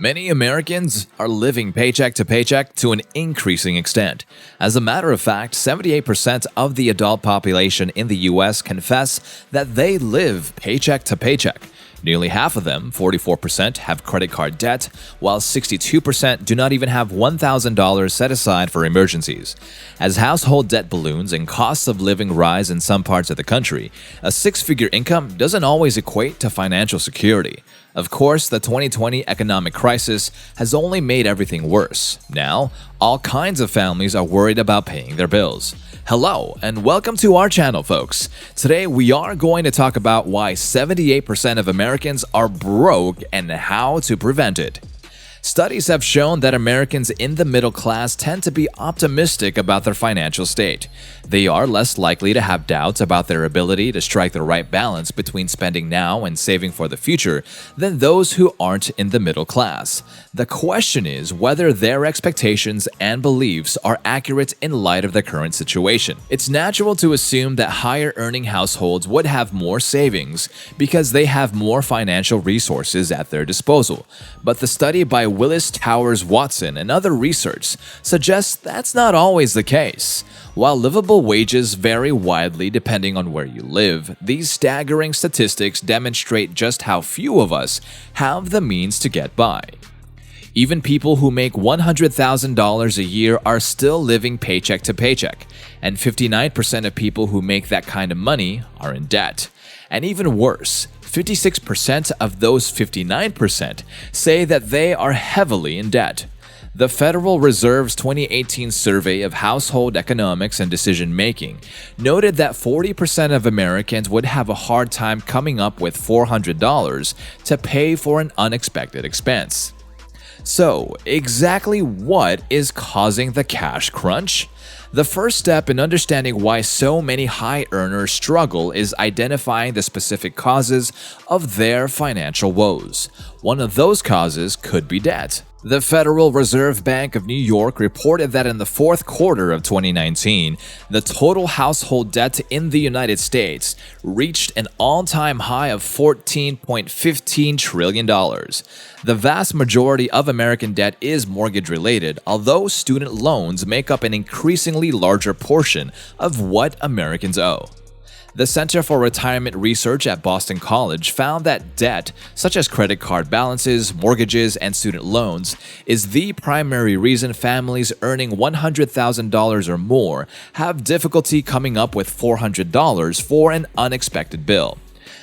Many Americans are living paycheck to paycheck to an increasing extent. As a matter of fact, 78% of the adult population in the US confess that they live paycheck to paycheck. Nearly half of them, 44%, have credit card debt, while 62% do not even have $1,000 set aside for emergencies. As household debt balloons and costs of living rise in some parts of the country, a six-figure income doesn't always equate to financial security. Of course, the 2020 economic crisis has only made everything worse. Now, all kinds of families are worried about paying their bills. Hello, and welcome to our channel, folks. Today, we are going to talk about why 78% of Americans are broke and how to prevent it. Studies have shown that Americans in the middle class tend to be optimistic about their financial state. They are less likely to have doubts about their ability to strike the right balance between spending now and saving for the future than those who aren't in the middle class. The question is whether their expectations and beliefs are accurate in light of the current situation. It's natural to assume that higher-earning households would have more savings because they have more financial resources at their disposal. But the study by Willis Towers Watson and other research suggests that's not always the case. While livable wages vary widely depending on where you live, these staggering statistics demonstrate just how few of us have the means to get by. Even people who make $100,000 a year are still living paycheck to paycheck, and 59% of people who make that kind of money are in debt. And even worse, 56% of those 59% say that they are heavily in debt. The Federal Reserve's 2018 survey of household economics and decision-making noted that 40% of Americans would have a hard time coming up with $400 to pay for an unexpected expense. So, exactly what is causing the cash crunch? The first step in understanding why so many high earners struggle is identifying the specific causes of their financial woes. One of those causes could be debt. The Federal Reserve Bank of New York reported that in the fourth quarter of 2019, the total household debt in the United States reached an all-time high of $14.15 trillion. The vast majority of American debt is mortgage-related, although student loans make up an increasingly larger portion of what Americans owe. The Center for Retirement Research at Boston College found that debt, such as credit card balances, mortgages, and student loans, is the primary reason families earning $100,000 or more have difficulty coming up with $400 for an unexpected bill.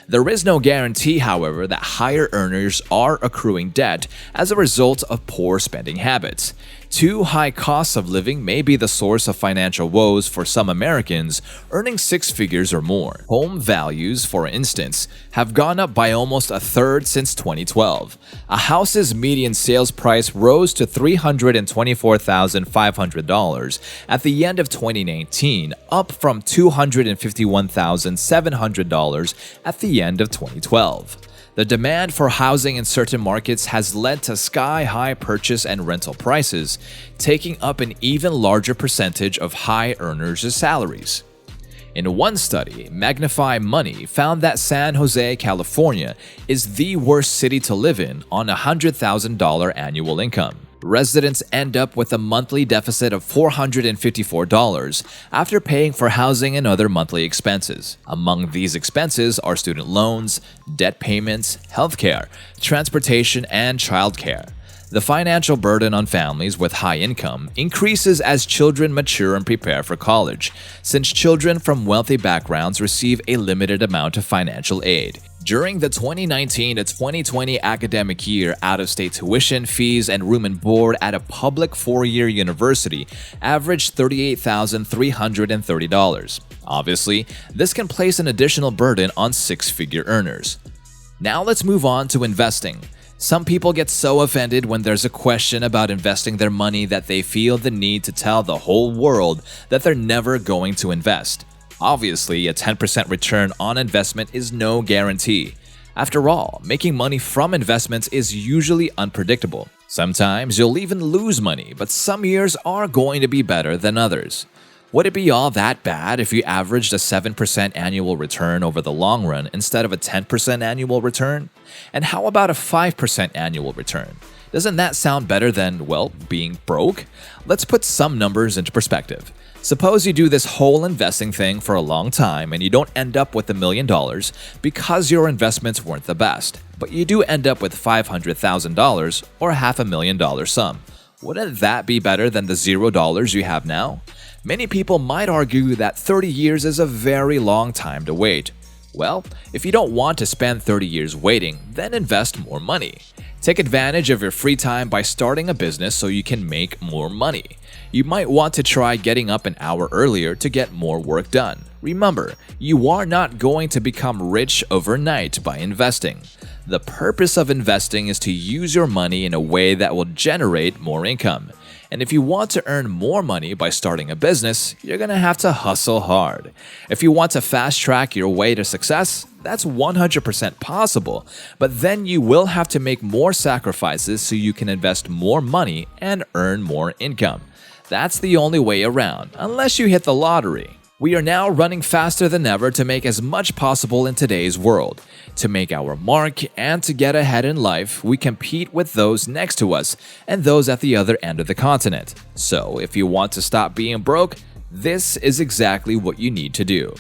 There is no guarantee, however, that higher earners are accruing debt as a result of poor spending habits. Too high costs of living may be the source of financial woes for some Americans earning six figures or more. Home values, for instance, have gone up by almost a third since 2012. A house's median sales price rose to $324,500 at the end of 2019, up from $251,700 at the end of 2012. The demand for housing in certain markets has led to sky-high purchase and rental prices, taking up an even larger percentage of high earners' salaries. In one study, Magnify Money found that San Jose, California is the worst city to live in on a $100,000 annual income. Residents end up with a monthly deficit of $454 after paying for housing and other monthly expenses. Among these expenses are student loans, debt payments, healthcare, transportation, and childcare. The financial burden on families with high income increases as children mature and prepare for college, since children from wealthy backgrounds receive a limited amount of financial aid. During the 2019 to 2020 academic year, out-of-state tuition, fees, and room and board at a public four-year university averaged $38,330. Obviously, this can place an additional burden on six-figure earners. Now let's move on to investing. Some people get so offended when there's a question about investing their money that they feel the need to tell the whole world that they're never going to invest. Obviously, a 10% return on investment is no guarantee. After all, making money from investments is usually unpredictable. Sometimes you'll even lose money, but some years are going to be better than others. Would it be all that bad if you averaged a 7% annual return over the long run instead of a 10% annual return? And how about a 5% annual return? Doesn't that sound better than, well, being broke? Let's put some numbers into perspective. Suppose you do this whole investing thing for a long time and you don't end up with $1,000,000 because your investments weren't the best, but you do end up with $500,000 or $500,000 sum. Wouldn't that be better than the $0 you have now? Many people might argue that 30 years is a very long time to wait. Well, if you don't want to spend 30 years waiting, then invest more money. Take advantage of your free time by starting a business so you can make more money. You might want to try getting up an hour earlier to get more work done. Remember, you are not going to become rich overnight by investing. The purpose of investing is to use your money in a way that will generate more income. And if you want to earn more money by starting a business, you're going to have to hustle hard. If you want to fast track your way to success, that's 100% possible, but then you will have to make more sacrifices so you can invest more money and earn more income. That's the only way around, unless you hit the lottery. We are now running faster than ever to make as much possible in today's world. To make our mark and to get ahead in life, we compete with those next to us and those at the other end of the continent. So, if you want to stop being broke, this is exactly what you need to do.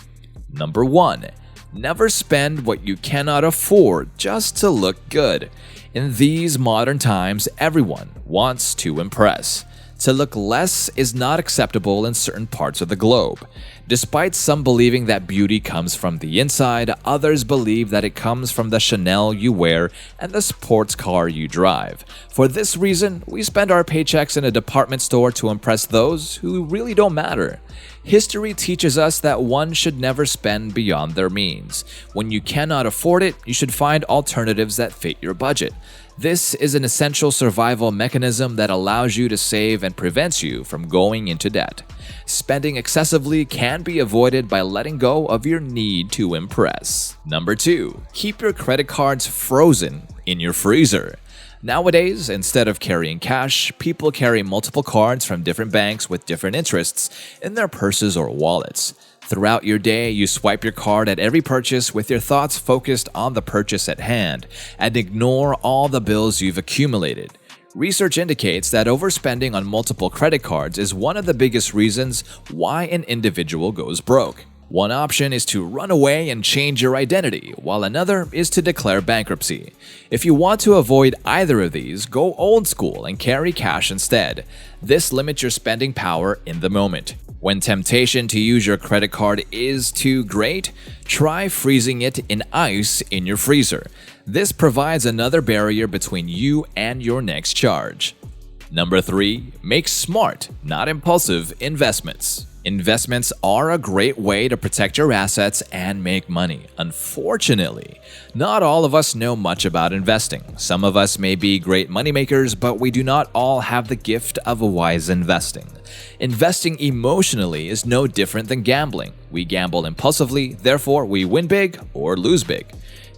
Number 1. Never spend what you cannot afford just to look good. In these modern times, everyone wants to impress. To look less is not acceptable in certain parts of the globe. Despite some believing that beauty comes from the inside, others believe that it comes from the Chanel you wear and the sports car you drive. For this reason, we spend our paychecks in a department store to impress those who really don't matter. History teaches us that one should never spend beyond their means. When you cannot afford it, you should find alternatives that fit your budget. This is an essential survival mechanism that allows you to save and prevents you from going into debt. Spending excessively can be avoided by letting go of your need to impress. Number 2. Keep your credit cards frozen in your freezer. Nowadays, instead of carrying cash, people carry multiple cards from different banks with different interests in their purses or wallets. Throughout your day, you swipe your card at every purchase with your thoughts focused on the purchase at hand and ignore all the bills you've accumulated. Research indicates that overspending on multiple credit cards is one of the biggest reasons why an individual goes broke. One option is to run away and change your identity, while another is to declare bankruptcy. If you want to avoid either of these, go old school and carry cash instead. This limits your spending power in the moment. When temptation to use your credit card is too great, try freezing it in ice in your freezer. This provides another barrier between you and your next charge. Number 3. Make smart, not impulsive, investments. Investments are a great way to protect your assets and make money. Unfortunately, not all of us know much about investing. Some of us may be great moneymakers, but we do not all have the gift of wise investing. Investing emotionally is no different than gambling. We gamble impulsively, therefore we win big or lose big.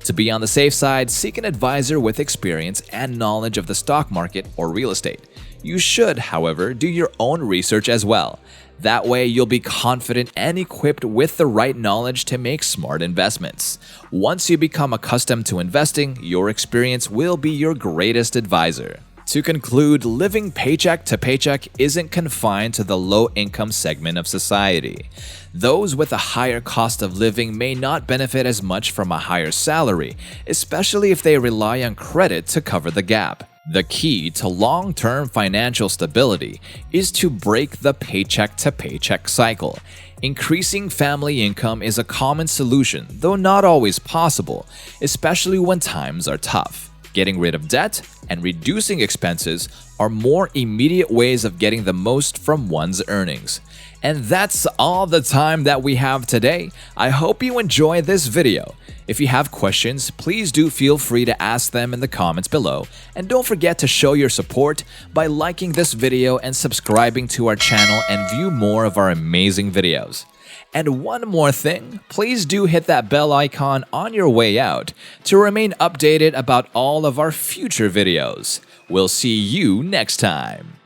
To be on the safe side, seek an advisor with experience and knowledge of the stock market or real estate. You should, however, do your own research as well. That way, you'll be confident and equipped with the right knowledge to make smart investments. Once you become accustomed to investing, your experience will be your greatest advisor. To conclude, living paycheck to paycheck isn't confined to the low-income segment of society. Those with a higher cost of living may not benefit as much from a higher salary, especially if they rely on credit to cover the gap. The key to long-term financial stability is to break the paycheck-to-paycheck cycle. Increasing family income is a common solution, though not always possible, especially when times are tough. Getting rid of debt and reducing expenses are more immediate ways of getting the most from one's earnings. And that's all the time that we have today. I hope you enjoyed this video. If you have questions, please do feel free to ask them in the comments below. And don't forget to show your support by liking this video and subscribing to our channel and view more of our amazing videos. And one more thing, please do hit that bell icon on your way out to remain updated about all of our future videos. We'll see you next time.